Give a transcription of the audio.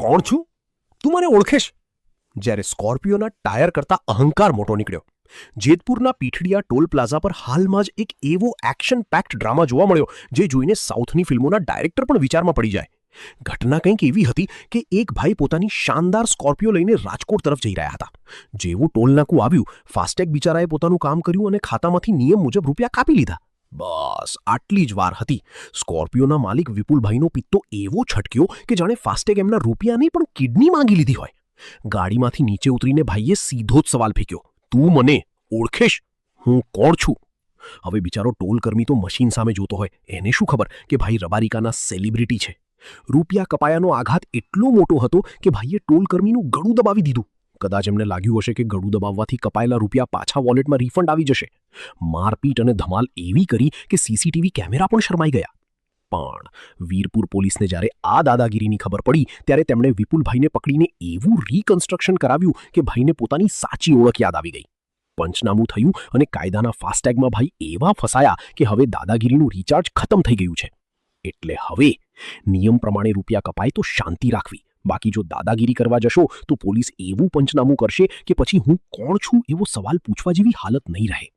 કોણ છું? તું મને ઓળખેશ? જ્યારે સ્કોર્પિયોના ટાયર કરતા અહંકાર મોટો નીકળ્યો. જેતપુરના પીઠડિયા ટોલ પ્લાઝા પર હાલમાં જ એક એવો એક્શન પેક્ડ ડ્રામા જોવા મળ્યો જે જોઈને સાઉથની ફિલ્મોના ડાયરેક્ટર પણ વિચારમાં પડી જાય. ઘટના કંઈક એવી હતી કે એક ભાઈ પોતાની શાનદાર સ્કોર્પિયો લઈને રાજકોટ તરફ જઈ રહ્યા હતા. જેવું ટોલ નાકું આવ્યું, ફાસ્ટેગ બિચારાએ પોતાનું કામ કર્યું અને ખાતામાંથી નિયમ મુજબ રૂપિયા કાપી લીધા. બસ આટલી જ વાર હતી. સ્કોર્પિયોના માલિક વિપુલભાઈનો પિત્તો એવો છટક્યો કે જાણે ફાસ્ટેગ એમના રૂપિયા નહીં પણ કિડની માંગી લીધી હોય. ગાડીમાંથી નીચે ઉતરીને ભાઈએ સીધો જ સવાલ ફેંક્યો, તું મને ઓળખેશ? હું કોણ છું? હવે બિચારો ટોલકર્મી તો મશીન સામે જોતો હોય, એને શું ખબર કે ભાઈ રબારિકાના સેલિબ્રિટી છે. રૂપિયા કપાયાનો આઘાત એટલો મોટો હતો કે ભાઈએ ટોલકર્મીનું ગળું દબાવી દીધું. કદાચ એમને લાગ્યું હશે કે ગળું દબાવવાથી કપાયેલા રૂપિયા પાછા વોલેટમાં રિફંડ આવી જશે. મારપીટ અને ધમાલ એવી કરી કે સીસીટીવી કેમેરા પણ શરમાઈ ગયા. પણ વીરપુર પોલીસને જ્યારે આ દાદાગીરીની ખબર પડી ત્યારે તેમણે વિપુલભાઈને પકડીને એવું રિકન્સ્ટ્રક્શન કરાવ્યું કે ભાઈને પોતાની સાચી ઓળખ યાદ આવી ગઈ. પંચનામું થયું અને કાયદાના ફાસ્ટેગમાં ભાઈ એવા ફસાયા કે હવે દાદાગીરીનું રિચાર્જ ખતમ થઈ ગયું છે. એટલે હવે નિયમ પ્રમાણે રૂપિયા કપાય તો શાંતિ રાખવી, બાકી જો દાદાગીરી કરવા જશો તો પોલીસ એવું પંચનામું કરશે કે પછી હું કોણ છું એવો સવાલ પૂછવા જેવી હાલત નહીં રહે.